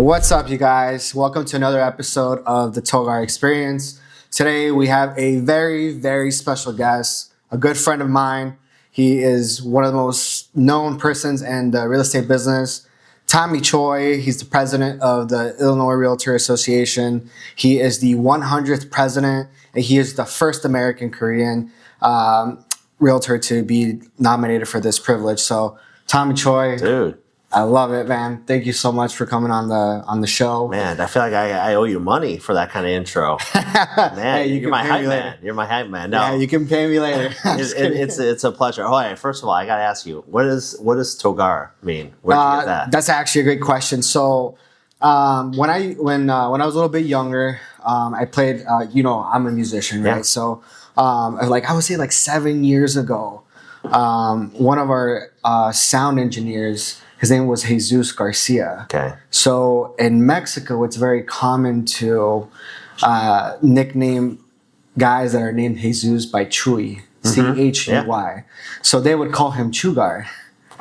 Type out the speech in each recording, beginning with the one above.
What's up, you guys? Welcome to another episode of the Togar Experience. Today we have a very, very special guest, a good friend of mine. He is one of the most known persons in the real estate business. Tommy Choi, he's the president of the Illinois Realtor Association. He is the 100th president, and he is the first American Korean realtor to be nominated for this privilege. So, Tommy Choi. Dude. I love it, man. Thank you so much for coming on the show. Man, I feel like I owe you money for that kind of intro. Man, hey, you're my hype man. You're my hype man. No, yeah, you can pay me later. it's a pleasure. Oh, hey, first of all, I got to ask you, what does Togar mean? Where did you get that? That's actually a great question. So, when I was a little bit younger, I played. I'm a musician, right? Yeah. So, I would say 7 years ago, one of our sound engineers. His name was Jesus Garcia. Okay. So in Mexico, it's very common to nickname guys that are named Jesus by Choi, Chuey. Yeah. So they would call him Chugar.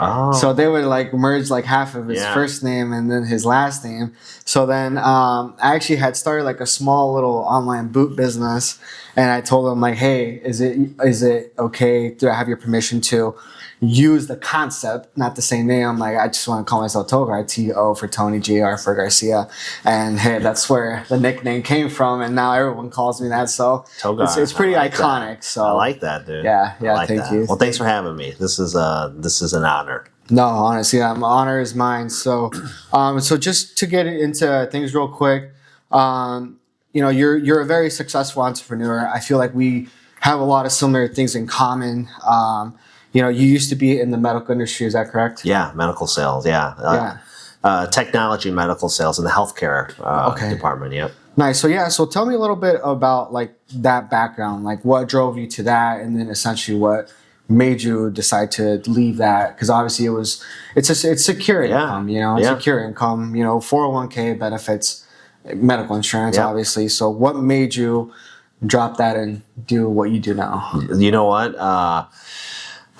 Oh. So they would merge half of his first name and then his last name. So then I actually had started a small little online boot business, and I told him hey, is it okay? Do I have your permission to use the concept, not the same name? I just want to call myself Togar, T-O for Tony, G-R for Garcia. And hey, that's where the nickname came from, and now everyone calls me that. So Togar. It's pretty iconic. That. So I like that, dude. Yeah, thank you. Well, thanks for having me. This is an honor. No, honestly, honor is mine. So so just to get into things real quick, you're a very successful entrepreneur. I feel like we have a lot of similar things in common. You used to be in the medical industry, is that correct? Yeah, medical sales, yeah. Technology medical sales in the healthcare department, yep. Nice. So tell me a little bit about that background, what drove you to that, and then essentially what made you decide to leave that? Because obviously it's secure income, secure income, 401k benefits, medical insurance, obviously. So what made you drop that and do what you do now? You know what?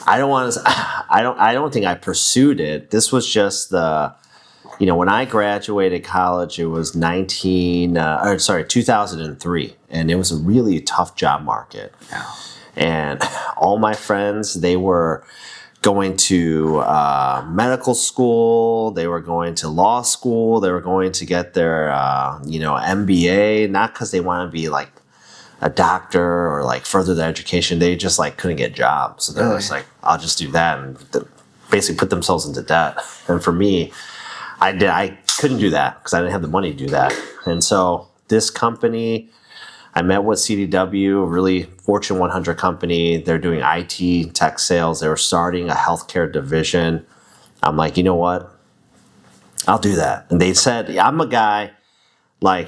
I don't think I pursued it. This was just when I graduated college, it was 2003, and it was a really tough job market. Yeah. And all my friends, they were going to medical school, they were going to law school, they were going to get their MBA, not because they want to be a doctor or further their education. They just couldn't get jobs. So they're just I'll just do that, and basically put themselves into debt. And for me, I couldn't do that because I didn't have the money to do that. And so this company, I met with CDW, a really Fortune 100 company. They're doing IT tech sales. They were starting a healthcare division. I'm like, you know what? I'll do that. And they said, I'm a guy, I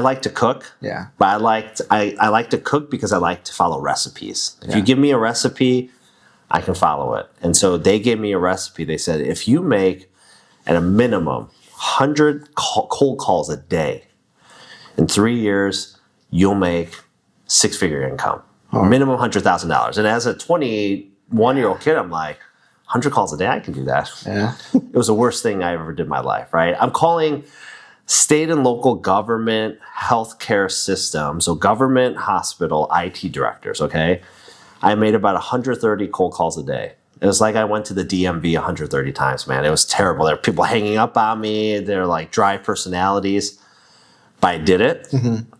like to cook. Yeah. But I like to cook because I like to follow recipes. If you give me a recipe, I can follow it. And so they gave me a recipe. They said, if you make at a minimum 100 cold calls a day, in 3 years, you'll make six-figure income, minimum $100,000. And as a 21-year-old kid, I'm like, 100 calls a day, I can do that. Yeah. It was the worst thing I ever did in my life, right? I'm calling state and local government healthcare systems, so government hospital IT directors, okay? I made about 130 cold calls a day. It was like I went to the DMV 130 times, man. It was terrible. There were people hanging up on me. They're dry personalities. But I did it. Mm-hmm.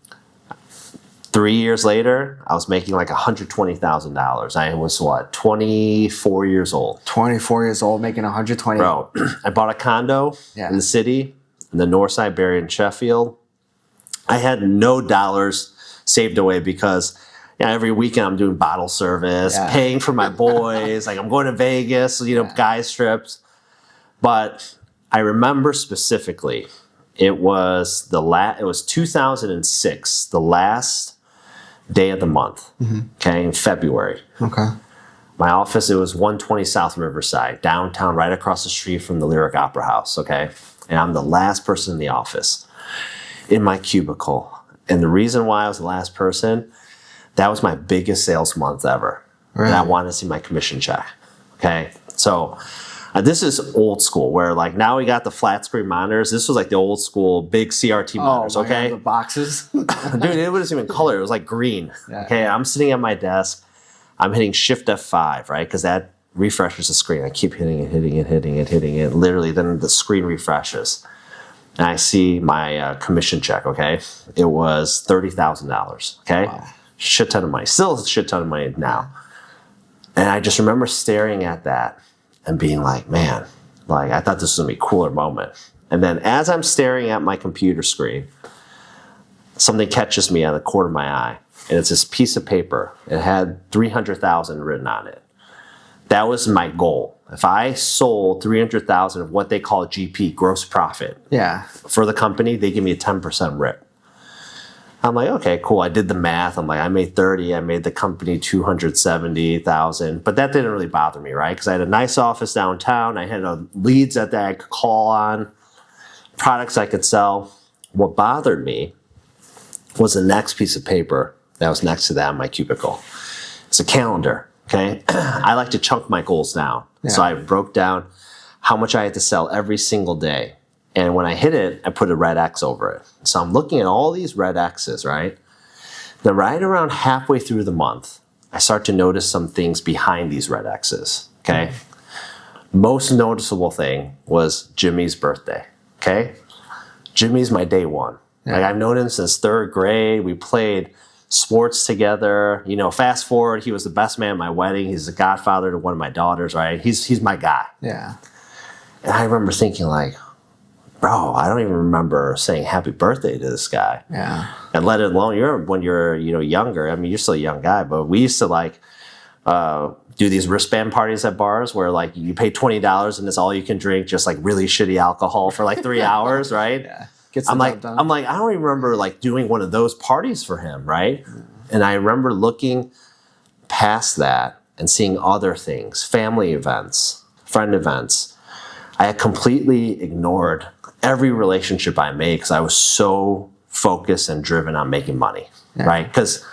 3 years later, I was making $120,000. I was 24 years old. 24 years old, making 120. Bro, I bought a condo in the city, in the north side, Barrie and Sheffield. I had no dollars saved away because every weekend I'm doing bottle service, paying for my boys. I'm going to Vegas, guys trips. But I remember specifically, it was 2006, the last day of the month, okay, in February. Okay. My office, it was 120 South Riverside, downtown, right across the street from the Lyric Opera House, okay? And I'm the last person in the office, in my cubicle. And the reason why I was the last person, that was my biggest sales month ever. Right. And I wanted to see my commission check, okay? So This is old school, where like now we got the flat screen monitors. This was like the old school big CRT monitors. Oh my Okay, God, the boxes. dude, it wasn't even color. It was like green. Yeah. Okay, I'm sitting at my desk. I'm hitting Shift F5, right? Because that refreshes the screen. I keep hitting it. Literally, then the screen refreshes. And I see my commission check, okay? It was $30,000, okay? Wow. Shit ton of money. Still a shit ton of money now. And I just remember staring at that and being like, man, like I thought this was gonna be a cooler moment. And then as I'm staring at my computer screen, something catches me out of the corner of my eye. And it's this piece of paper. It had 300,000 written on it. That was my goal. If I sold 300,000 of what they call GP, gross profit, Yeah. for the company, they give me a 10% rip. I'm like, okay, cool. I did the math. I'm like, I made 30. I made the company 270,000. But that didn't really bother me, right? Because I had a nice office downtown. I had leads that I could call on, products I could sell. What bothered me was the next piece of paper that was next to that in my cubicle. It's a calendar, okay? I like to chunk my goals down. Yeah. So I broke down how much I had to sell every single day. And when I hit it, I put a red X over it. So I'm looking at all these red X's, right? Then right around halfway through the month, I start to notice some things behind these red X's, okay? Most noticeable thing was Jimmy's birthday, okay? Jimmy's my day one. Yeah. Like I've known him since third grade. We played sports together. You know, fast forward, he was the best man at my wedding. He's the godfather to one of my daughters, right? He's my guy. Yeah. And I remember thinking like, bro, I don't even remember saying happy birthday to this guy. Yeah. And let it alone, when you're younger, I mean, you're still a young guy, but we used to like do these wristband parties at bars where like you pay $20 and it's all you can drink, just like really shitty alcohol for like 3 hours, right? Yeah. I'm like, I don't even remember like doing one of those parties for him, right? And I remember looking past that and seeing other things, family events, friend events. I had completely ignored every relationship I made because I was so focused and driven on making money, right? Because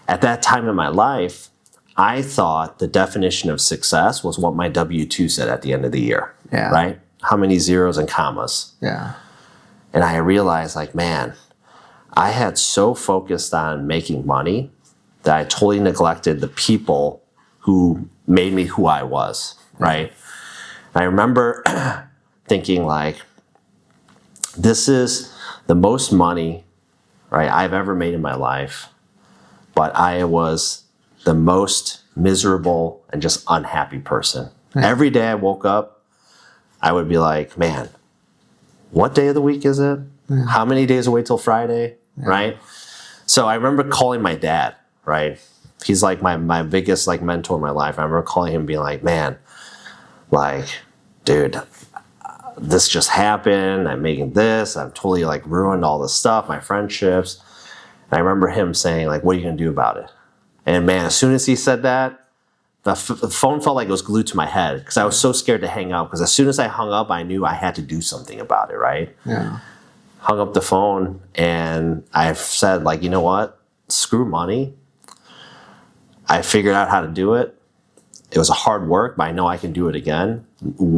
at that time in my life, I thought the definition of success was what my W-2 said at the end of the year, right? How many zeros and commas. Yeah. And I realized like, man, I had so focused on making money that I totally neglected the people who made me who I was, right? I remember thinking like, this is the most money, right, I've ever made in my life, but I was the most miserable and just unhappy person. Yeah. Every day I woke up, I would be like, man, what day of the week is it? Yeah. How many days away till Friday, right? So I remember calling my dad, right? He's like my biggest like mentor in my life. I remember calling him and being like, man, like, dude, this just happened. I'm making this. I'm totally like ruined all this stuff, my friendships. And I remember him saying like, what are you going to do about it? And man, as soon as he said that, the phone felt like it was glued to my head because I was so scared to hang up. Because as soon as I hung up, I knew I had to do something about it, right? Yeah. Hung up the phone and I said like, you know what? Screw money. I figured out how to do it. It was a hard work, but I know I can do it again.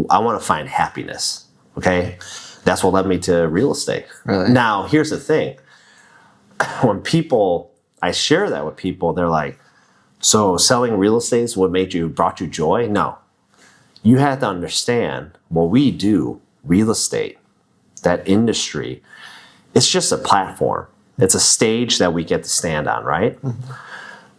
I want to find happiness, okay? That's what led me to real estate. Really? Now, here's the thing. When I share that with people, they're like, so selling real estate is what brought you joy? No. You have to understand what we do, real estate, that industry, it's just a platform. It's a stage that we get to stand on, right? Mm-hmm.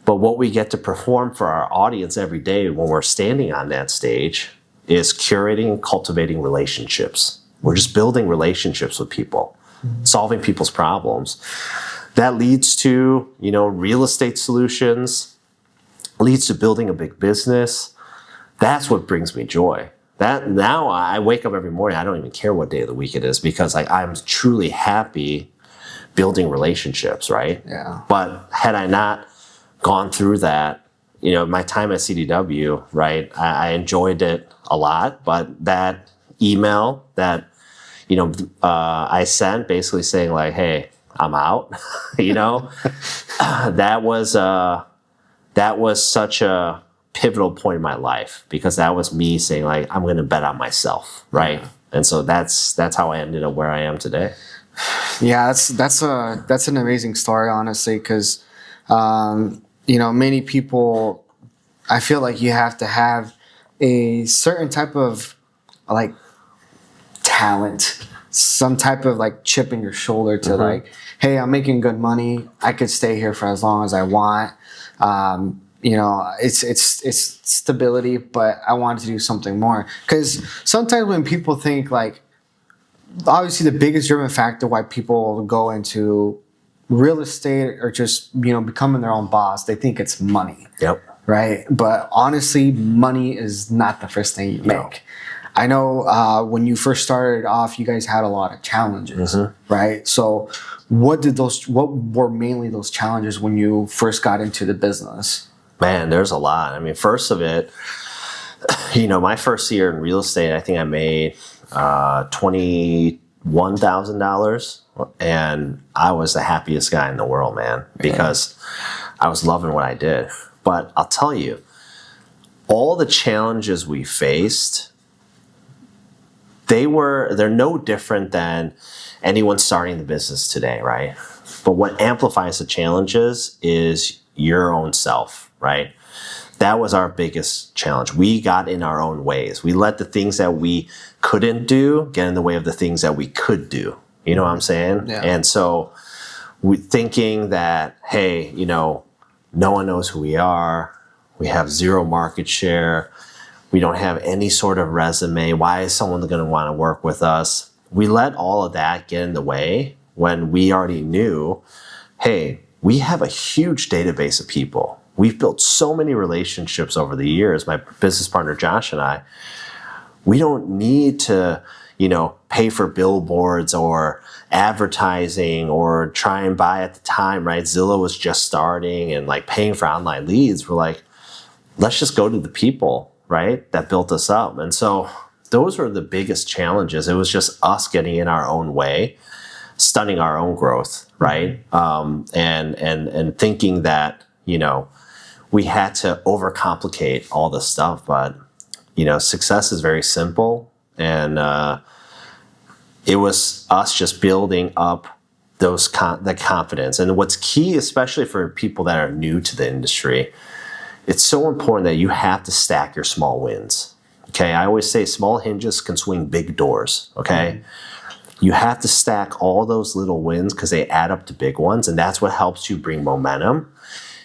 But what we get to perform for our audience every day when we're standing on that stage is curating and cultivating relationships. We're just building relationships with people, solving people's problems. That leads to, real estate solutions, leads to building a big business. That's what brings me joy. That now I wake up every morning, I don't even care what day of the week it is because I'm truly happy building relationships, right? Yeah. But had I not gone through that, my time at CDW, right? I enjoyed it a lot, but that email that, I sent basically saying like, hey, I'm out, that was such a pivotal point in my life, because that was me saying like, I'm going to bet on myself. Right. Yeah. And so that's how I ended up where I am today. Yeah, that's an amazing story, honestly, because many people, I feel like you have to have a certain type of like talent, some type of like chip in your shoulder to like, hey, I'm making good money. I could stay here for as long as I want. It's stability, but I wanted to do something more. Because sometimes when people think like, obviously the biggest driven factor why people go into real estate or just, becoming their own boss, they think it's money. Yep. Right. But honestly, money is not the first thing you make. No. I know when you first started off, you guys had a lot of challenges, right? So what were mainly those challenges when you first got into the business? Man, there's a lot. I mean, first of it, my first year in real estate, I think I made $21,000, and I was the happiest guy in the world, man, because I was loving what I did. But I'll tell you, all the challenges we faced, they're no different than anyone starting the business today, right? But what amplifies the challenges is your own self, right? That was our biggest challenge. We got in our own ways. We let the things that we couldn't do get in the way of the things that we could do. You know what I'm saying? Yeah. And so we thinking that, hey, no one knows who we are. We have zero market share. We don't have any sort of resume. Why is someone going to want to work with us? We let all of that get in the way when we already knew, hey, we have a huge database of people. We've built so many relationships over the years, my business partner Josh and I. We don't need to, pay for billboards or advertising or try and buy at the time, right? Zillow was just starting and like paying for online leads. We're like, let's just go to the people, right, that built us up. And so those were the biggest challenges. It was just us getting in our own way, stunning our own growth, right? And thinking that, we had to overcomplicate all this stuff. But, success is very simple. And it was us just building up the confidence. And what's key, especially for people that are new to the industry, it's so important that you have to stack your small wins. Okay, I always say small hinges can swing big doors. Okay, you have to stack all those little wins because they add up to big ones, and that's what helps you bring momentum.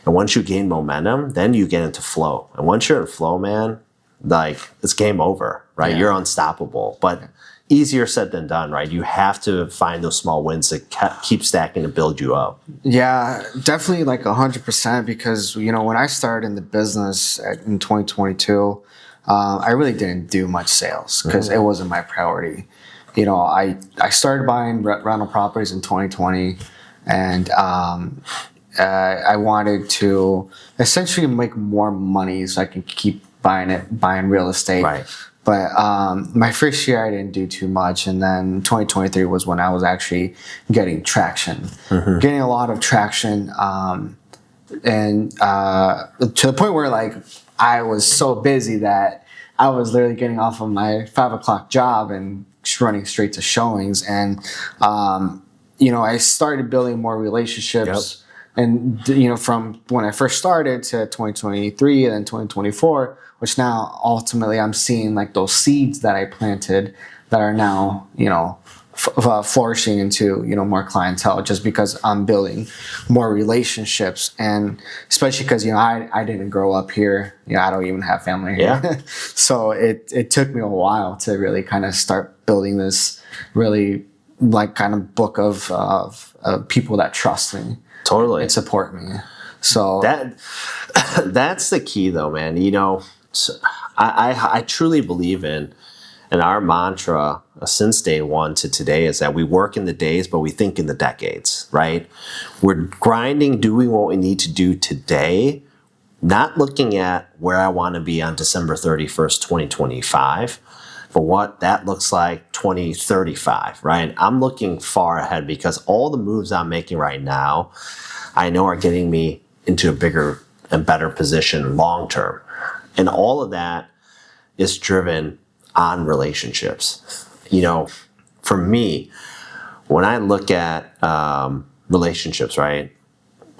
And once you gain momentum, then you get into flow. And once you're in flow, man, like it's game over, right? Yeah. You're unstoppable. But easier said than done, right? You have to find those small wins that keep stacking to build you up. Yeah, definitely like 100%, because, when I started in the business in 2022, I really didn't do much sales because it wasn't my priority. I started buying rental properties in 2020, and I wanted to essentially make more money so I can keep buying real estate. Right. But my first year, I didn't do too much. And then 2023 was when I was actually getting traction, getting a lot of traction. And to the point where like I was so busy that I was literally getting off of my 5 o'clock job and running straight to showings. And, I started building more relationships. Yep. And, from when I first started to 2023 and then 2024, which now ultimately I'm seeing like those seeds that I planted that are now, flourishing into, more clientele just because I'm building more relationships. And especially because, I didn't grow up here. I don't even have family here. Yeah. So it took me a while to really kind of start building this really like kind of book of people that trust me. Totally. And support me. So that's the key though, man. I truly believe in, and our mantra since day one to today is that we work in the days, but we think in the decades, right? We're grinding, doing what we need to do today, not looking at where I want to be on December 31st, 2025, but what that looks like 2035, right? I'm looking far ahead because all the moves I'm making right now, I know are getting me into a bigger and better position long term. And all of that is driven on relationships. For me, when I look at relationships, right?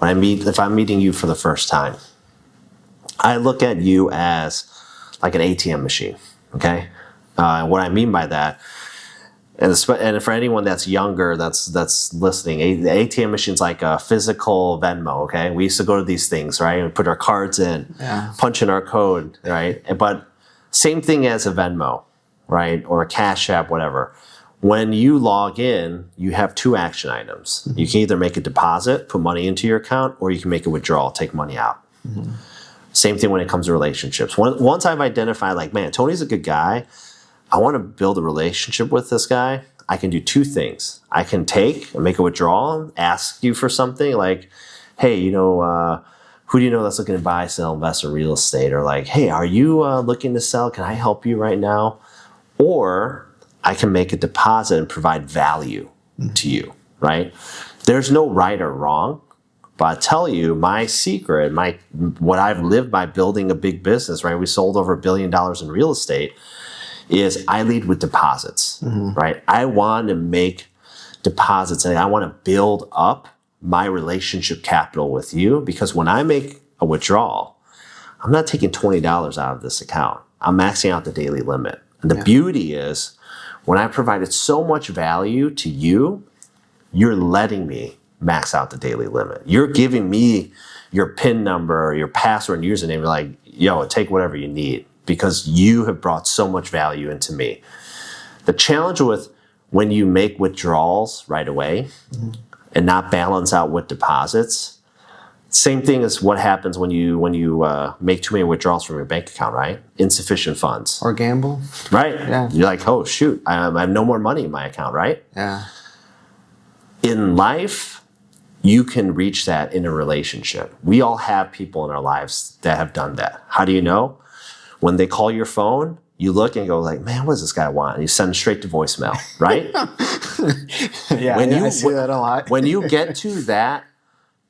If I'm meeting you for the first time, I look at you as like an ATM machine, okay? What I mean by that, and for anyone that's younger that's listening, the ATM machine's like a physical Venmo, okay? We used to go to these things, right? And put our cards in, punch in our code, right? But same thing as a Venmo, right? Or a Cash App, whatever. When you log in, you have two action items. You can either make a deposit, put money into your account, or you can make a withdrawal, take money out. Same thing when it comes to relationships. Once I've identified, like, man, Tony's a good guy, I want to build a relationship with this guy, I can do two things. I can take and make a withdrawal, ask you for something like, hey, who do you know that's looking to buy, sell, invest in real estate? Or like, hey, are you looking to sell? Can I help you right now? Or I can make a deposit and provide value to you, right? There's no right or wrong, but I tell you, my secret, what I've lived by building a big business, right? We sold over $1 billion in real estate, is I lead with deposits, right? I want to make deposits and I want to build up my relationship capital with you, because when I make a withdrawal, I'm not taking $20 out of this account. I'm maxing out the daily limit. And the beauty is, when I provided so much value to you, you're letting me max out the daily limit. You're giving me your PIN number, your password, and username. You're like, yo, take whatever you need, because you have brought so much value into me. The challenge with when you make withdrawals right away and not balance out with deposits, same thing as what happens when you make too many withdrawals from your bank account, right? Insufficient funds. Or gamble. Right. Yeah. You're like, oh, shoot, I have no more money in my account, right? Yeah. In life, you can reach that in a relationship. We all have people in our lives that have done that. How do you know? When they call your phone, you look and go like, man, what does this guy want? And you send straight to voicemail, right? I see that a lot. When you get to that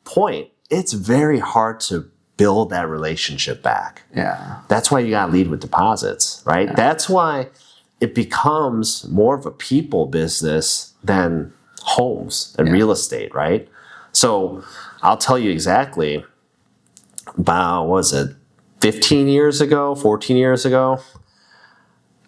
point, it's very hard to build that relationship back. Yeah. That's why you got to lead with deposits, right? Yeah. That's why it becomes more of a people business than homes and real estate, right? So I'll tell you exactly, about, 14 years ago,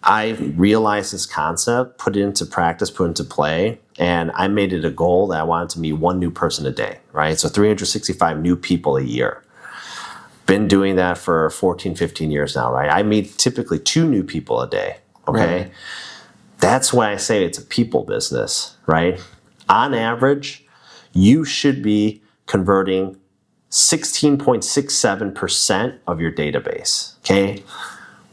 I realized this concept, put it into practice, put it into play, and I made it a goal that I wanted to meet one new person a day, right? So 365 new people a year. Been doing that for 14, 15 years now, right? I meet typically 2 new people a day, okay? Right. That's why I say it's a people business, right? On average, you should be converting 16.67% of your database, okay?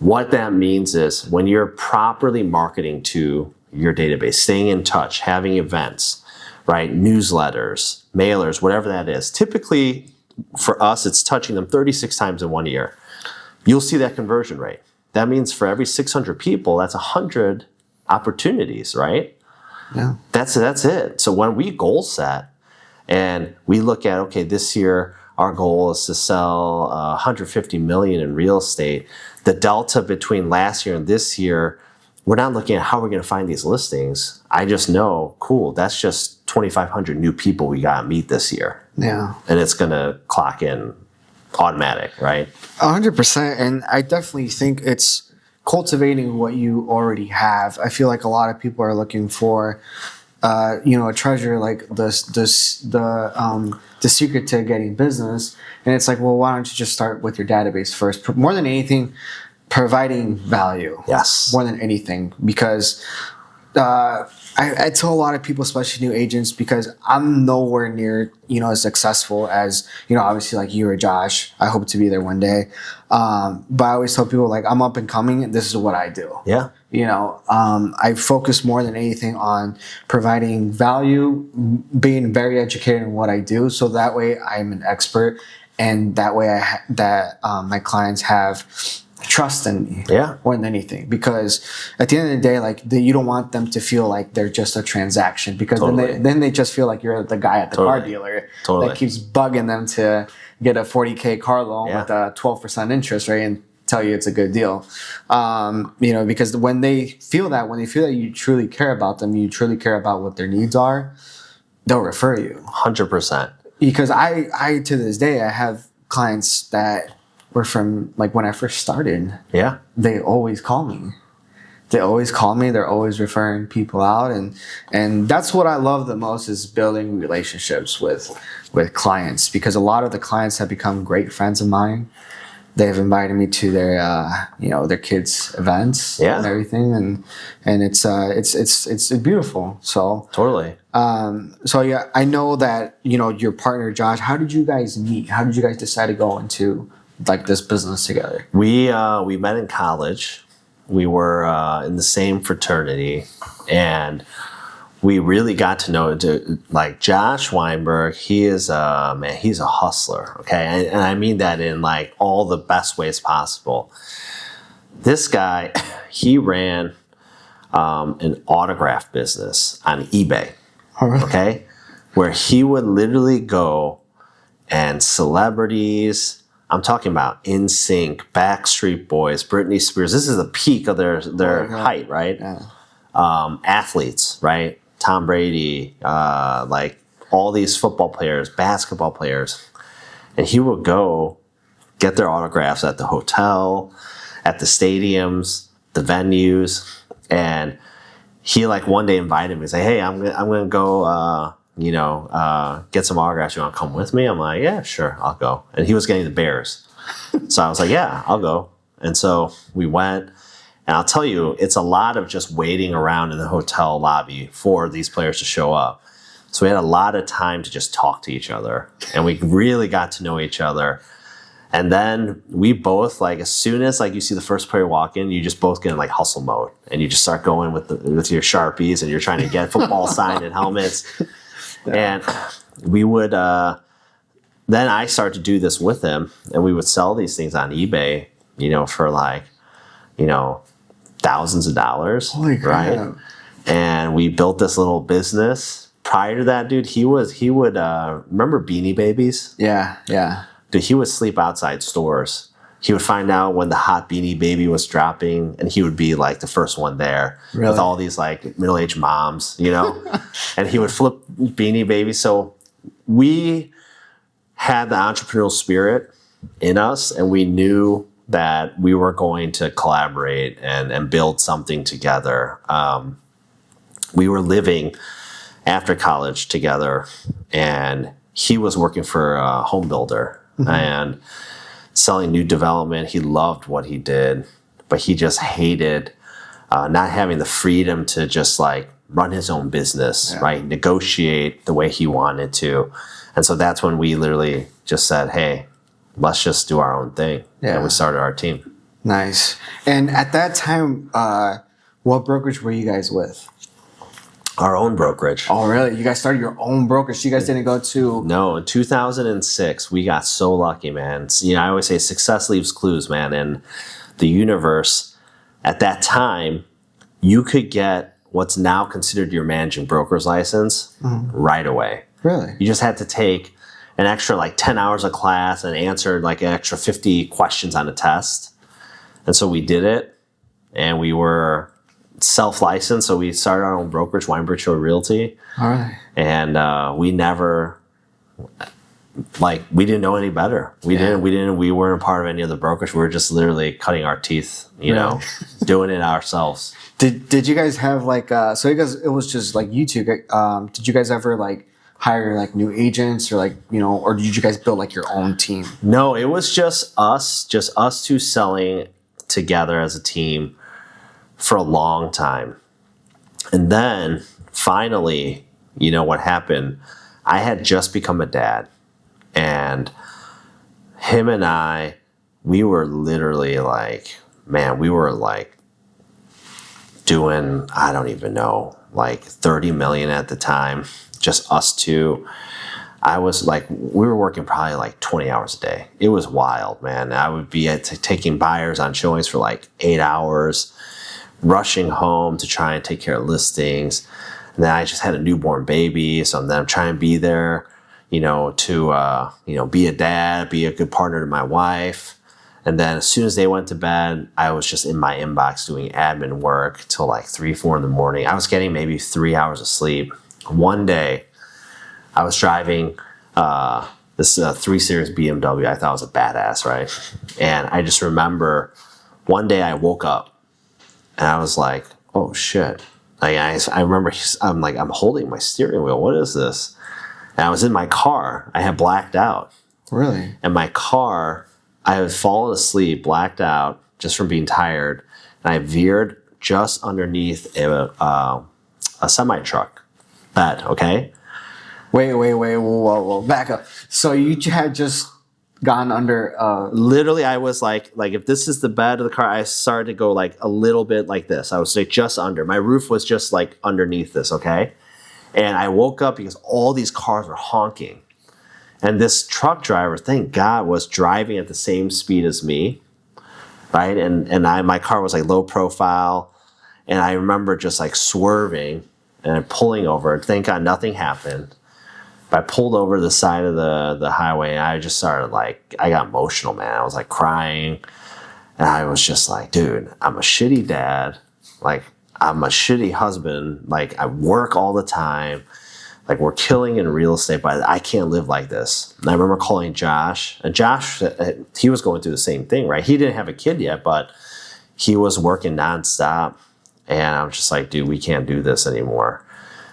What that means is when you're properly marketing to your database, staying in touch, having events, right? Newsletters, mailers, whatever that is. Typically, for us, it's touching them 36 times in 1 year. You'll see that conversion rate. That means for every 600 people, that's 100 opportunities, right? Yeah. That's it. So when we goal set and we look at, okay, this year our goal is to sell 150 million in real estate. The delta between last year and this year, we're not looking at how we're going to find these listings. I just know, cool, that's just 2,500 new people we got to meet this year. Yeah. And it's going to clock in automatic, right? 100%. And I definitely think it's cultivating what you already have. I feel like a lot of people are looking for, a treasure like the secret to getting business. And it's like, well, why don't you just start with your database first? More than anything, providing value. Yes. More than anything, because I tell a lot of people, especially new agents, because I'm nowhere near, as successful as, obviously like you or Josh. I hope to be there one day. But I always tell people, like, I'm up and coming, and this is what I do. Yeah. I focus more than anything on providing value, being very educated in what I do. So that way I'm an expert, and that way my clients have trust in me more than anything, because at the end of the day, like you don't want them to feel like they're just a transaction, because then they just feel like you're the guy at the car dealer that keeps bugging them to get a $40K car loan with a 12% interest rate, and tell you it's a good deal. Because when they feel that you truly care about them, you truly care about what their needs are, they'll refer you. 100%. Because I to this day, I have clients that were from like when I first started. Yeah. They always call me. They're always referring people out, and that's what I love the most is building relationships with clients, because a lot of the clients have become great friends of mine. They've invited me to their kids' events and everything, and it's beautiful. So totally. So yeah, I know that your partner Josh. How did you guys meet? How did you guys decide to go into like this business together? We met in college. We were in the same fraternity, and we really got to know like Josh Weinberg. He is he's a hustler. Okay, and I mean that in like all the best ways possible. This guy, he ran an autograph business on eBay. Okay, where he would literally go and celebrities. I'm talking about NSYNC, Backstreet Boys, Britney Spears. This is the peak of their height, right? Yeah. Athletes, right? Tom Brady, like all these football players, basketball players. And he would go get their autographs at the hotel, at the stadiums, the venues. And he like one day invited me and say, "Hey, I'm gonna go get some autographs. You want to come with me?" I'm like, "Yeah, sure, I'll go." And he was getting the Bears. So I was like, "Yeah, I'll go." And so we went, and I'll tell you, it's a lot of just waiting around in the hotel lobby for these players to show up. So we had a lot of time to just talk to each other, and we really got to know each other. And then we both, like, as soon as like you see the first player walk in, you just both get in like hustle mode, and you just start going with your Sharpies, and you're trying to get football signed and helmets. And we would, then I started to do this with him, and we would sell these things on eBay, for like, thousands of dollars. Holy crap. Right? And we built this little business. Prior to that, dude, he would, remember Beanie Babies? Yeah, yeah. Dude, he would sleep outside stores. He would find out when the hot Beanie Baby was dropping, and he would be like the first one there with all these like middle-aged moms, and he would flip Beanie Baby. So we had the entrepreneurial spirit in us, and we knew that we were going to collaborate and build something together. We were living after college together, and he was working for a home builder and selling new development. He loved what he did, but he just hated not having the freedom to just like run his own business, right? Negotiate the way he wanted to. And so that's when we literally just said, "Hey, let's just do our own thing." Yeah. And we started our team. Nice. And at that time, what brokerage were you guys with? Our own brokerage. Oh, really? You guys started your own brokerage? You guys didn't go to... No, in 2006, we got so lucky, man. I always say success leaves clues, man. And the universe, at that time, you could get what's now considered your managing broker's license right away. Really? You just had to take an extra like 10 hours of class and answer like an extra 50 questions on a test. And so we did it, and we were self-licensed. So we started our own brokerage, Weinberg, Choi Realty. All right. And we never, we didn't know any better. We weren't a part of any other brokerage. We were just literally cutting our teeth, doing it ourselves. Did you guys have so you guys, it was just like you two, did you guys ever hire new agents or or did you guys build your own team? No, it was just us two selling together as a team for a long time. And then finally, what happened, I had just become a dad, and him and I, we were literally we were doing, I don't even know, 30 million at the time, just us two. I was we were working probably 20 hours a day. It was wild, man. I would be taking buyers on showings for 8 hours, rushing home to try and take care of listings. And then I just had a newborn baby. So then I'm trying to be there, to be a dad, be a good partner to my wife. And then as soon as they went to bed, I was just in my inbox doing admin work till like 3, 4 in the morning. I was getting maybe 3 hours of sleep. One day, I was driving this 3 Series BMW. I thought it was a badass, right? And I just remember one day I woke up and I was like, oh shit. Like I remember I'm holding my steering wheel. What is this? And I was in my car. I had blacked out. Really? And my car, I had fallen asleep, blacked out just from being tired. And I veered just underneath a semi-truck bed, okay? Wait, whoa, back up. So you had just gone under... Literally, I was like if this is the bed of the car, I started to go like a little bit like this. I would say just under. My roof was just like underneath this, okay? And I woke up because all these cars were honking. And this truck driver, thank God, was driving at the same speed as me, right? And my car was like low profile. And I remember just like swerving and pulling over. Thank God nothing happened. But I pulled over the side of the highway and I just started like, I got emotional, man. I was like crying. And I was just like, dude, I'm a shitty dad. Like, I'm a shitty husband. Like, I work all the time. Like, we're killing in real estate, but I can't live like this. And I remember calling Josh. And Josh, he was going through the same thing, right? He didn't have a kid yet, but he was working nonstop. And I was just like, dude, we can't do this anymore.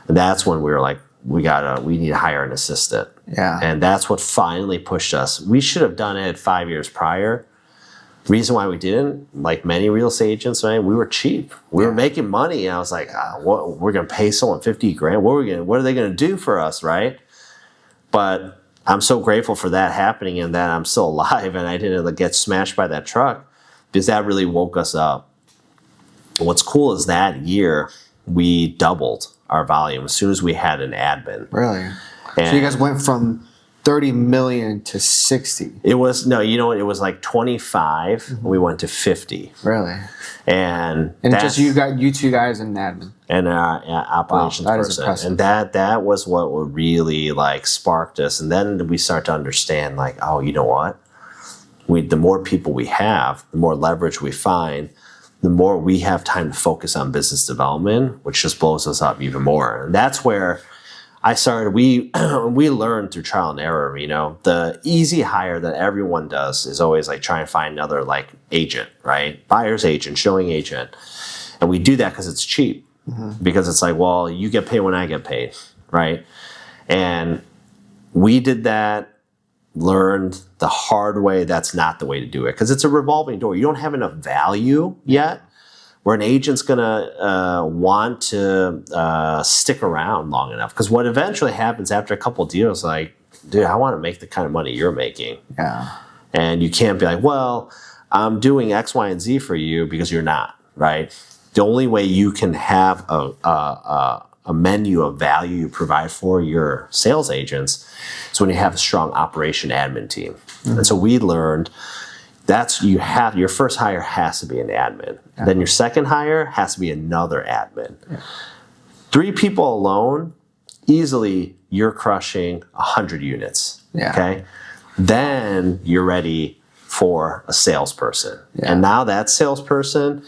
And that's when we were like, we need to hire an assistant. Yeah. And that's what finally pushed us. We should have done it 5 years prior. Reason why we didn't, like many real estate agents, man, we were cheap. We were making money, and I was like, what, we're gonna pay someone $50,000. What are they gonna do for us, right? But I'm so grateful for that happening and that I'm still alive and I didn't get smashed by that truck, because that really woke us up. What's cool is that year we doubled our volume as soon as we had an admin. Really? So you guys went from 30 million to 60. It was it was like 25. Mm-hmm. We went to 50. Really? And it's just you two guys and admin and operations person. And that was what really like sparked us. And then we start to understand like, oh, you know what? The more people we have, the more leverage we find, the more we have time to focus on business development, which just blows us up even more. And that's where I started. We learned through trial and error. The easy hire that everyone does is always like try and find another like agent, right? Buyer's agent, showing agent, and we do that because it's cheap. Mm-hmm. Because it's like, well, you get paid when I get paid, right? And we did that. Learned the hard way that's not the way to do it, because it's a revolving door. You don't have enough value yet where an agent's gonna want to stick around long enough. Because what eventually happens after a couple of deals, like, dude, I want to make the kind of money you're making. Yeah. And you can't be like, well, I'm doing X, Y, and Z for you, because you're not, right? The only way you can have a menu of value you provide for your sales agents is when you have a strong operation admin team. Mm-hmm. And so we learned your first hire has to be an admin. Yeah. Then your second hire has to be another admin. Yeah. 3 people alone, easily you're crushing 100 units. Yeah. Okay. Then you're ready for a salesperson. Yeah. And now that salesperson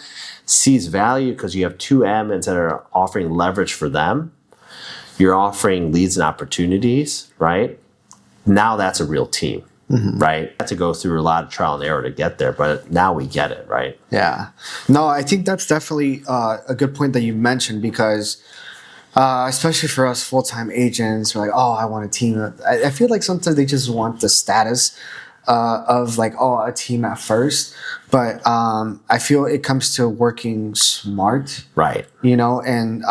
sees value because you have 2 admins that are offering leverage for them. You're offering leads and opportunities, right? Now that's a real team, mm-hmm. right? Had to go through a lot of trial and error to get there, but now we get it, right? Yeah. No, I think that's definitely a good point that you mentioned, because especially for us full-time agents, we're like, oh, I want a team. I feel like sometimes they just want the status of like, oh, a team at first. But I feel it comes to working smart, right? And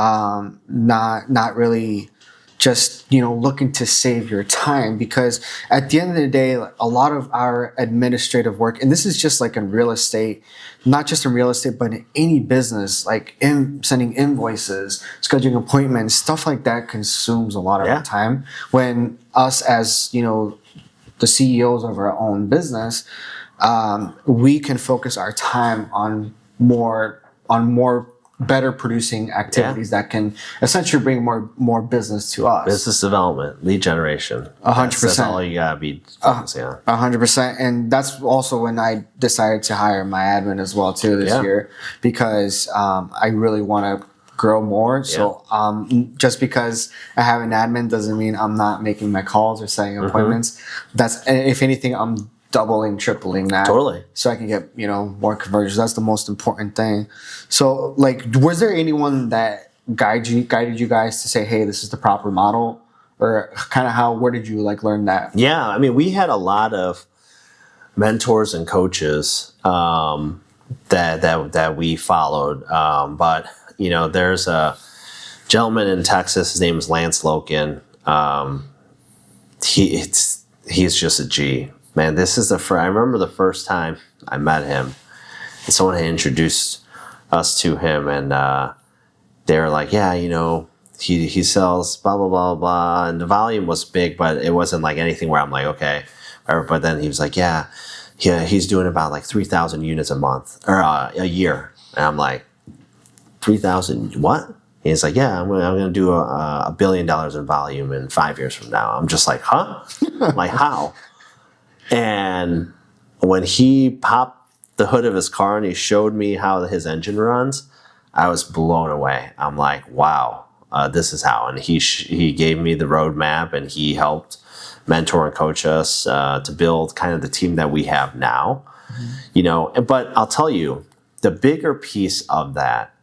not really just looking to save your time, because at the end of the day, a lot of our administrative work, and this is just like in real estate, not just in real estate, but in any business, like sending invoices, scheduling appointments, stuff like that consumes a lot of our time. When us as the CEOs of our own business, we can focus our time on more better producing activities that can essentially bring more business to us. Business development, lead generation. 100%. That's all you gotta be focusing on. 100%. And that's also when I decided to hire my admin as well too this year, because I really want to grow more. So just because I have an admin doesn't mean I'm not making my calls or setting appointments. That's, if anything, I'm doubling, tripling that. Totally. So I can get, more conversions. That's the most important thing. So like, was there anyone that guided you guys to say, hey, this is the proper model? Or kind of where did you like learn that? Yeah. I mean, we had a lot of mentors and coaches that we followed. But, there's a gentleman in Texas. His name is Lance Loken. He's just a G. Man, this is I remember the first time I met him, and someone had introduced us to him, and they were like, yeah, he sells blah, blah, blah, blah. And the volume was big, but it wasn't like anything where I'm like, okay. But then he was like, yeah, he's doing about like 3,000 units a month or a year. And I'm like, 3,000 what? And he's like, yeah, I'm going to do $1 billion in volume in 5 years from now. I'm just like, huh? Like, how? And when he popped the hood of his car and he showed me how his engine runs, I was blown away. I'm like, wow, this is how. And he gave me the roadmap, and he helped mentor and coach us to build kind of the team that we have now. But I'll tell you, the bigger piece of that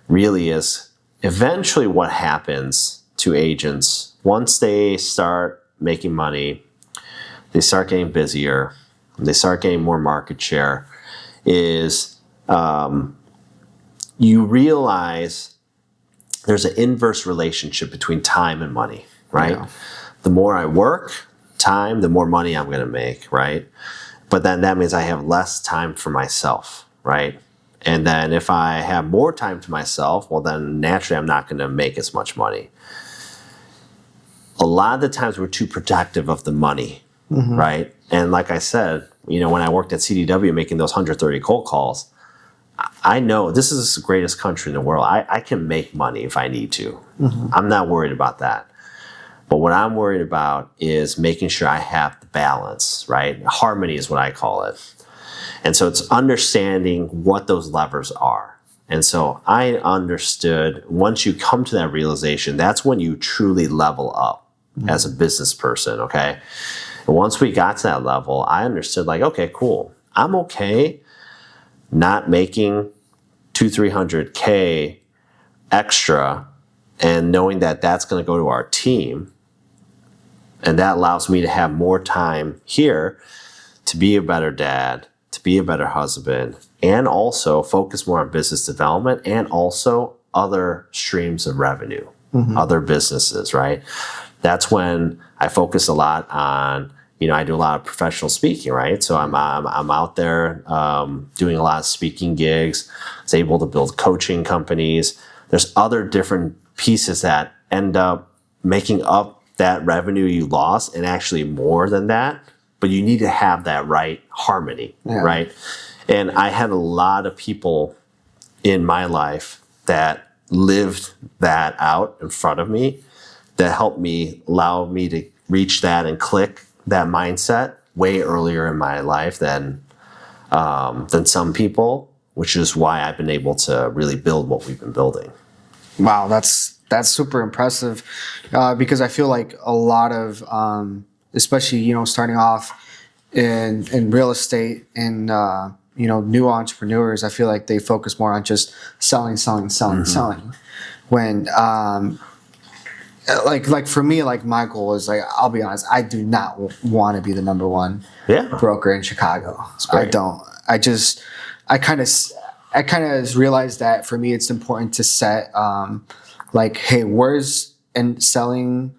really is eventually what happens to agents once they start making money. They start getting busier, they start getting more market share, is you realize there's an inverse relationship between time and money, right? Yeah. The more I work, time, the more money I'm going to make, right? But then that means I have less time for myself, right? And then if I have more time to myself, well, then naturally I'm not going to make as much money. A lot of the times we're too protective of the money. Right. And like I said, when I worked at CDW making those 130 cold calls, I know this is the greatest country in the world. I can make money if I need to. I'm not worried about that. But what I'm worried about is making sure I have the balance, right? Harmony is what I call it. And so it's understanding what those levers are. And so I understood once you come to that realization, that's when you truly level up as a business person, okay? Once we got to that level, I understood like, okay, cool. I'm okay not making 200-300K extra and knowing that that's going to go to our team. And that allows me to have more time here to be a better dad, to be a better husband, and also focus more on business development and also other streams of revenue, other businesses, right? That's when I focus a lot on, I do a lot of professional speaking, right? So I'm out there doing a lot of speaking gigs. I was able to build coaching companies. There's other different pieces that end up making up that revenue you lost, and actually more than that. But you need to have that right harmony, right? And I had a lot of people in my life that lived that out in front of me that helped me, allow me to reach that and click that mindset way earlier in my life than some people, which is why I've been able to really build what we've been building. Wow, that's super impressive, because I feel like a lot of, especially starting off in real estate and new entrepreneurs, I feel like they focus more on just selling. When like for me, like my goal is like, I'll be honest, I do not want to be the number one broker in Chicago. I don't. I kind of realized that for me, it's important to set like, hey, where is selling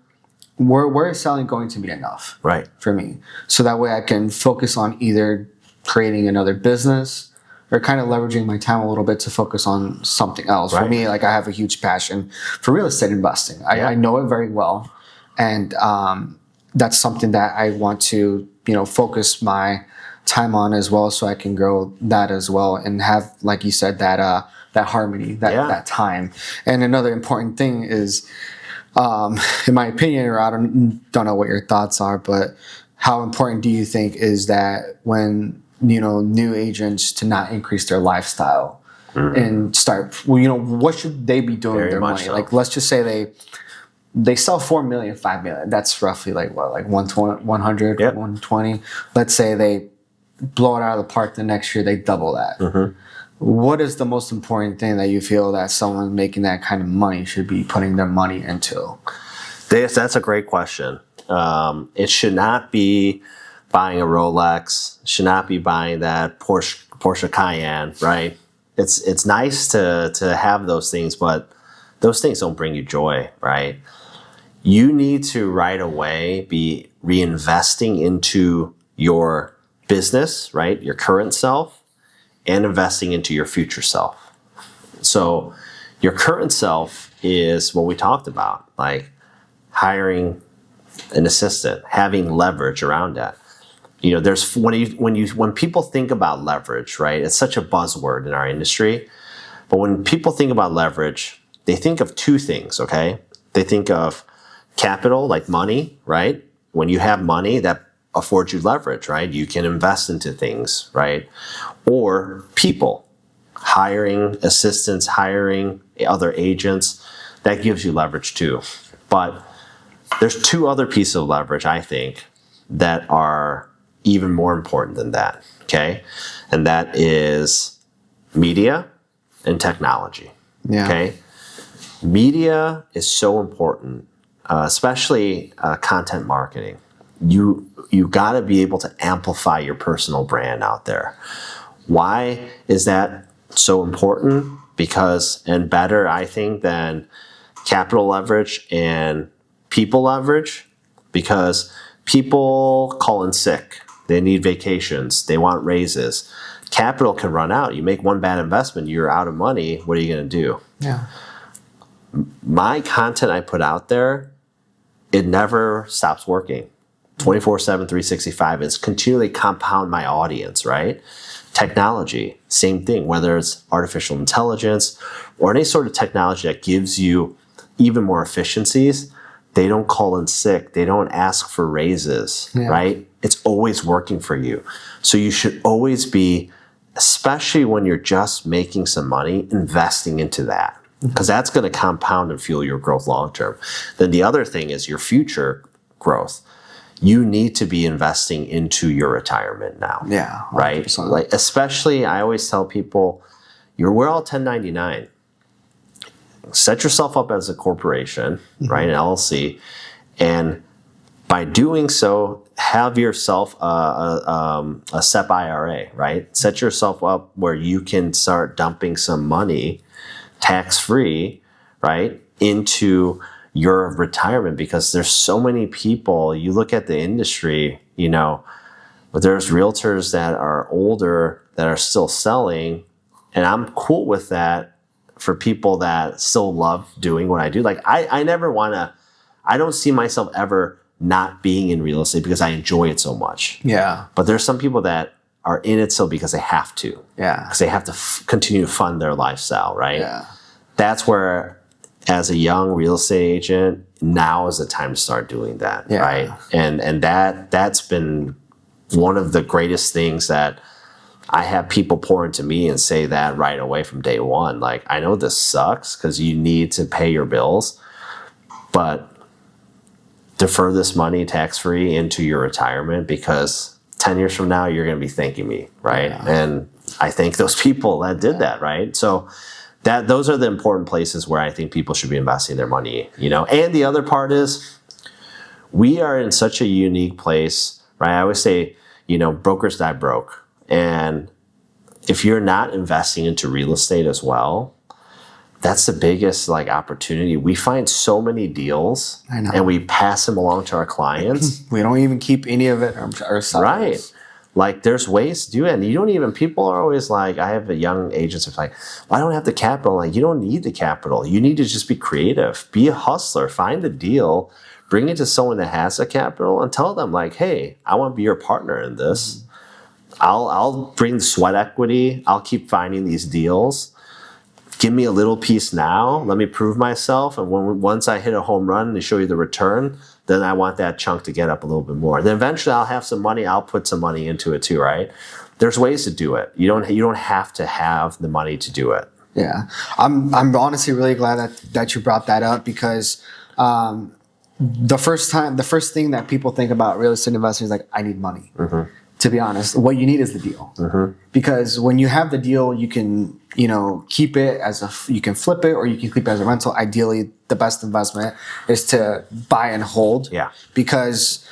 going to be enough, right, for me, so that way I can focus on either creating another business or kind of leveraging my time a little bit to focus on something else. Right. For me, like I have a huge passion for real estate investing. I know it very well, and that's something that I want to focus my time on as well, so I can grow that as well and have, like you said, that harmony, that time. And another important thing is, in my opinion, or I don't know what your thoughts are, but how important do you think is that when, new agents to not increase their lifestyle and start, what should they be doing with their money? So. Like, let's just say they sell 4 million, 5 million. That's roughly like 120, 100, 120. Let's say they blow it out of the park the next year, they double that. What is the most important thing that you feel that someone making that kind of money should be putting their money into? That's a great question. It should not be buying a Rolex. It should not be buying that Porsche Cayenne, right? It's nice to have those things, but those things don't bring you joy, right? You need to right away be reinvesting into your business, right? Your current self, and investing into your future self. So your current self is what we talked about, like hiring an assistant, having leverage around that. There's when people think about leverage, right? It's such a buzzword in our industry. But when people think about leverage, they think of two things, okay? They think of capital, like money, right? When you have money, that affords you leverage, right? You can invest into things, right? Or people, hiring assistants, hiring other agents, that gives you leverage too. But there's two other pieces of leverage, I think, that are even more important than that, okay? And that is media and technology, okay? Media is so important, especially content marketing. You got to be able to amplify your personal brand out there. Why is that so important? Because, and better, I think, than capital leverage and people leverage, because people call in sick. They need vacations. They want raises. Capital can run out. You make one bad investment, you're out of money. What are you going to do? Yeah. My content I put out there, it never stops working. 24/7, 365. It's continually compound my audience, right? Technology, same thing, whether it's artificial intelligence or any sort of technology that gives you even more efficiencies. They don't call in sick. They don't ask for raises, right? It's always working for you. So you should always be, especially when you're just making some money, investing into that, because that's going to compound and fuel your growth long term. Then the other thing is your future growth. You need to be investing into your retirement now. Yeah. 100%. Right? Like, especially, I always tell people, we're all 1099. Set yourself up as a corporation, right, an LLC, and by doing so, have yourself a SEP IRA, right? Set yourself up where you can start dumping some money, tax-free, right, into your retirement, because there's so many people. You look at the industry, but there's realtors that are older that are still selling, and I'm cool with that. For people that still love doing what I do. Like, I don't see myself ever not being in real estate because I enjoy it so much. Yeah. But there's some people that are in it still because they have to. Yeah. Because they have to continue to fund their lifestyle, right? Yeah. That's where, as a young real estate agent, now is the time to start doing that, right? And that's been one of the greatest things that I have people pour into me and say that right away from day one. Like, I know this sucks because you need to pay your bills, but defer this money tax-free into your retirement, because 10 years from now, you're going to be thanking me, right? Yeah. And I thank those people that did that, right? So those are the important places where I think people should be investing their money, And the other part is, we are in such a unique place, right? I always say, brokers die broke. And if you're not investing into real estate as well, that's the biggest opportunity. We find so many deals, and we pass them along to our clients. We don't even keep any of it ourselves. Right. Like, there's ways to do it. And you don't even, people are always like, I have a young agents that's like, well, I don't have the capital. Like, you don't need the capital. You need to just be creative, be a hustler, find the deal, bring it to someone that has the capital, and tell them, like, hey, I want to be your partner in this. I'll bring sweat equity. I'll keep finding these deals. Give me a little piece now. Let me prove myself. And once I hit a home run and they show you the return, then I want that chunk to get up a little bit more. Then eventually I'll have some money. I'll put some money into it too, right? There's ways to do it. You don't have to have the money to do it. Yeah, I'm honestly really glad that you brought that up, because the first thing that people think about real estate investing is like, I need money. Mm-hmm. To be honest, what you need is the deal. Mm-hmm. Because when you have the deal, you can, keep it you can flip it, or you can keep it as a rental. Ideally, the best investment is to buy and hold. Yeah. Because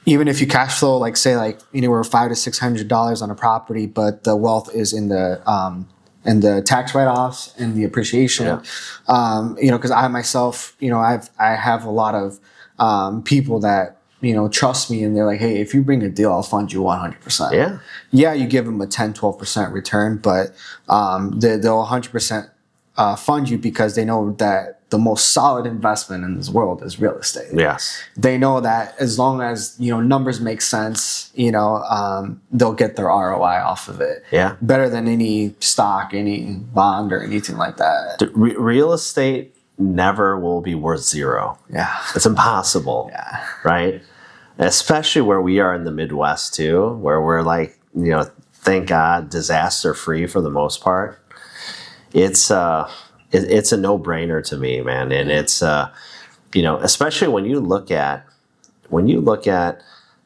even if you cash flow, like say like anywhere $500 to $600 on a property, but the wealth is in the tax write-offs and the appreciation, because I myself, I have a lot of people that trust me, and they're like, hey, if you bring a deal, I'll fund you 100%. Yeah, you give them a 10-12% return, but they'll 100% fund you, because they know that the most solid investment in this world is real estate. Yes. They know that as long as numbers make sense, they'll get their ROI off of it. Yeah. Better than any stock, any bond, or anything like that. Real estate never will be worth zero. Yeah. It's impossible. Yeah. Right? Especially where we are in the Midwest too, where we're like, thank God, disaster free for the most part. It's a no-brainer to me, man. And it's especially when you look at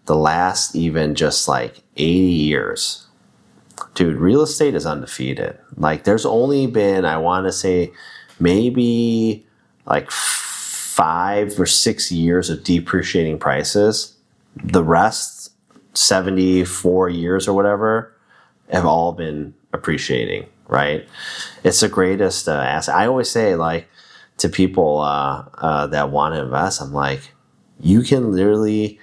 the last even just like 80 years, dude, real estate is undefeated. Like there's only been, I want to say, maybe like 5 or 6 years of depreciating prices. The rest, 74 years or whatever, have all been appreciating, right? It's the greatest asset. I always say, like, to people that want to invest, I'm like, you can literally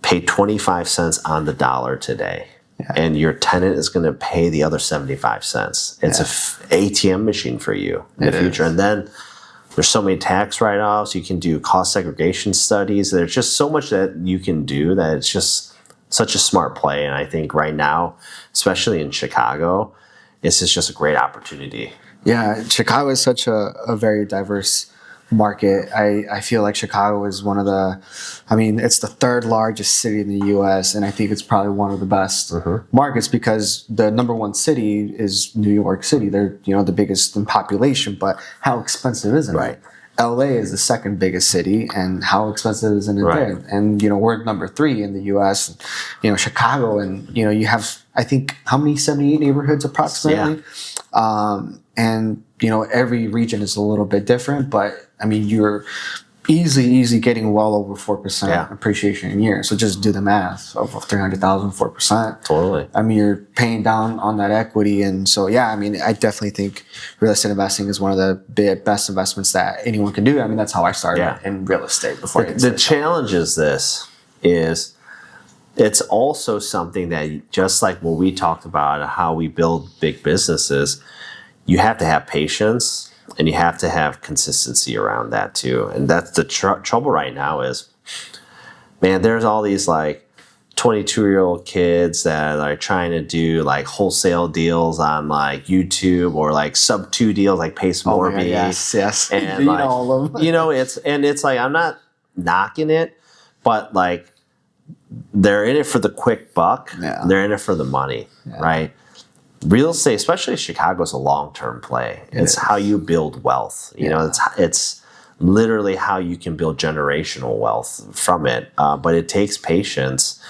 pay 25 cents on the dollar today. Yeah. And your tenant is going to pay the other 75 cents. It's an ATM machine for you in the future. And then there's so many tax write-offs. You can do cost segregation studies. There's just so much that you can do that it's just such a smart play. And I think right now, especially in Chicago, this is just a great opportunity. Yeah, Chicago is such a very diverse market. I feel like Chicago is it's the third largest city in the U.S., and I think it's probably one of the best markets, because the number one city is New York City. They're the biggest in population, but how expensive isn't it? LA is the second biggest city, and how expensive isn't it there? And we're number 3 in the U.S. Chicago, and you have, I think, how many, 78 neighborhoods approximately. And every region is a little bit different, but I mean, you're easy getting well over 4% appreciation in a year. So just do the math of 300,000, 4%. Totally. I mean, you're paying down on that equity. And so, I definitely think real estate investing is one of the best investments that anyone can do. I mean, that's how I started in real estate before. The challenge is it's also something that, just like what we talked about, how we build big businesses, you have to have patience. And you have to have consistency around that too. And that's the trouble right now is, man, there's all these like 22-year-old kids that are trying to do like wholesale deals on like YouTube, or like sub 2 deals like Pace Morby. Yes. And like, all of them. it's like, I'm not knocking it, but like they're in it for the quick buck. Yeah. They're in it for the money, right? Real estate, especially Chicago, is a long-term play. It's how you build wealth. It's literally how you can build generational wealth from it. But it takes patience,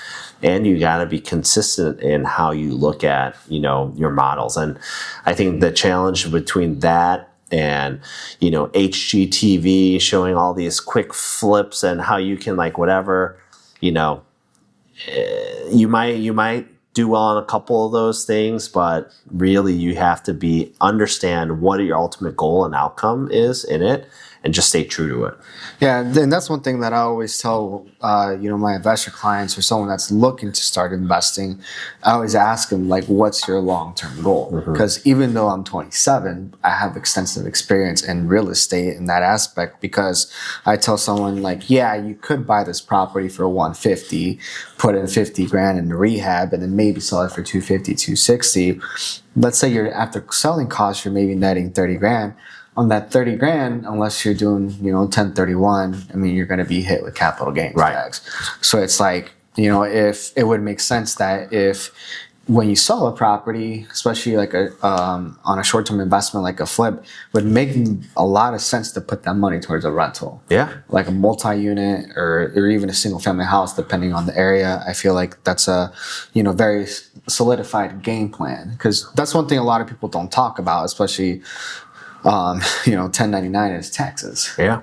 and you got to be consistent in how you look at, your models. And I think the challenge between that and, HGTV showing all these quick flips and how you can like whatever, you might do well on a couple of those things, but really you have to understand what your ultimate goal and outcome is in it, and just stay true to it. Yeah, and that's one thing that I always tell, my investor clients or someone that's looking to start investing. I always ask them, like, what's your long-term goal? Because even though I'm 27, I have extensive experience in real estate in that aspect, because I tell someone, like, yeah, you could buy this property for 150, put in 50 grand in rehab, and then maybe sell it for 250, 260. Let's say you're after selling costs, you're maybe netting 30 grand. On that 30 grand, unless you're doing, 1031, I mean, you're going to be hit with capital gains tax. So it's like, if it would make sense that if when you sell a property, especially like on a short-term investment like a flip, would make a lot of sense to put that money towards a rental. Yeah. Like a multi-unit or even a single-family house, depending on the area. I feel like that's a, very solidified game plan, because that's one thing a lot of people don't talk about, especially 1099 is taxes. Yeah.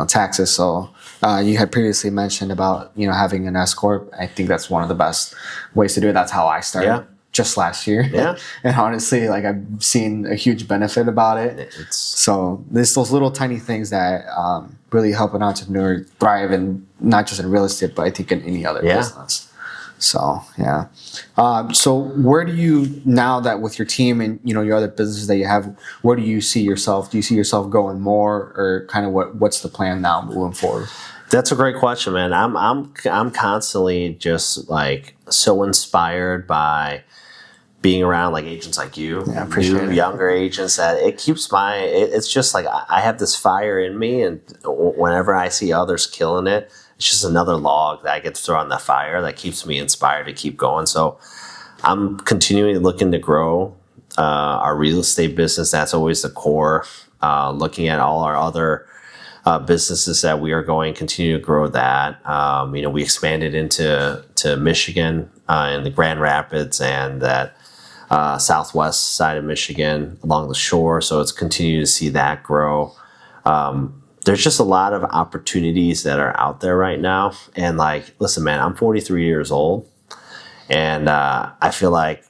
Taxes. So you had previously mentioned about, having an S corp. I think that's one of the best ways to do it. That's how I started just last year. Yeah. And honestly, like, I've seen a huge benefit about it. So there's those little tiny things that really help an entrepreneur thrive, and not just in real estate, but I think in any other business. So, yeah. So where do you, now that with your team and, your other businesses that you have, where do you see yourself? Do you see yourself going more, or kind of what's the plan now moving forward? That's a great question, man. I'm constantly just like so inspired by being around like agents like you, new, younger agents, that it keeps it's just like I have this fire in me, and whenever I see others killing it, it's just another log that I get to throw on the fire that keeps me inspired to keep going. So I'm continually looking to grow our real estate business. That's always the core. Looking at all our other businesses that we are going, continue to grow that. We expanded into Michigan in the Grand Rapids and that southwest side of Michigan along the shore. So it's continue to see that grow. There's just a lot of opportunities that are out there right now. And like, listen, man, I'm 43 years old, and I feel like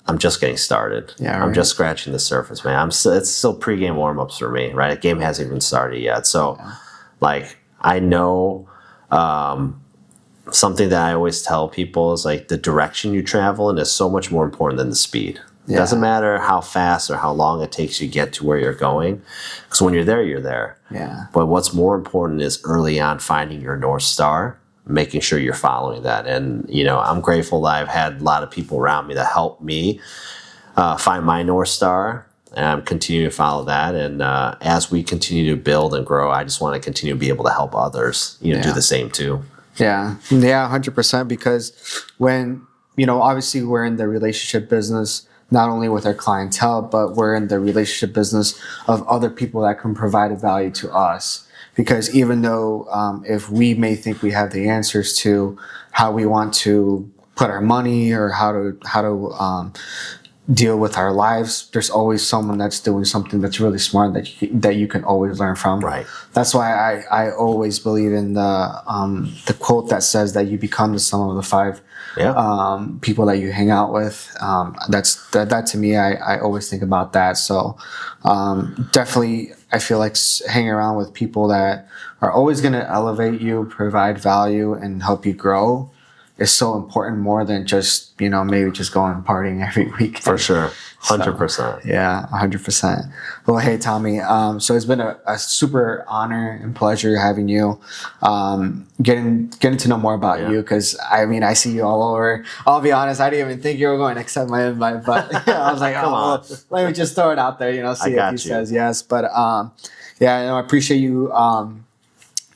I'm just getting started. Yeah, right. I'm just scratching the surface, man. It's still pregame warm-ups for me, right? The game hasn't even started yet. So, like, I know something that I always tell people is like the direction you travel in is so much more important than the speed. It doesn't matter how fast or how long it takes you to get to where you're going, because when you're there, you're there. Yeah. But what's more important is early on finding your North Star, making sure you're following that. And, I'm grateful that I've had a lot of people around me that help me find my North Star, and I'm continuing to follow that. And as we continue to build and grow, I just want to continue to be able to help others, do the same too. Yeah. Yeah, 100%. Because when, obviously we're in the relationship business, not only with our clientele, but we're in the relationship business of other people that can provide a value to us. Because even though if we may think we have the answers to how we want to put our money or how to deal with our lives, there's always someone that's doing something that's really smart that you can always learn from. Right. That's why I always believe in the quote that says that you become the sum of the five people that you hang out with. That to me, I always think about that. So definitely, I feel like hanging around with people that are always going to elevate you, provide value, and help you grow is so important, more than just, maybe just going and partying every week. For sure. 100%. So, yeah, 100%. Well, hey, Tommy. So it's been a super honor and pleasure having you, getting to know more about you, because I see you all over. I'll be honest, I didn't even think you were going to accept my invite, but I was like, let me just throw it out there, see if he says yes. But I appreciate you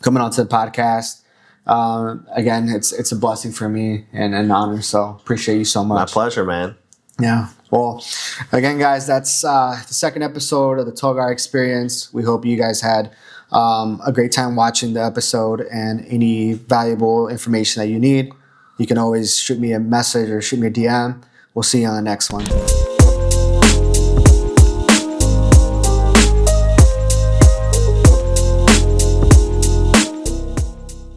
coming onto the podcast. Again, it's a blessing for me and an honor. So appreciate you so much. My pleasure, man. Yeah. Well, again, guys, that's the second episode of the Togar Experience. We hope you guys had a great time watching the episode, and any valuable information that you need, you can always shoot me a message or shoot me a DM. We'll see you on the next one.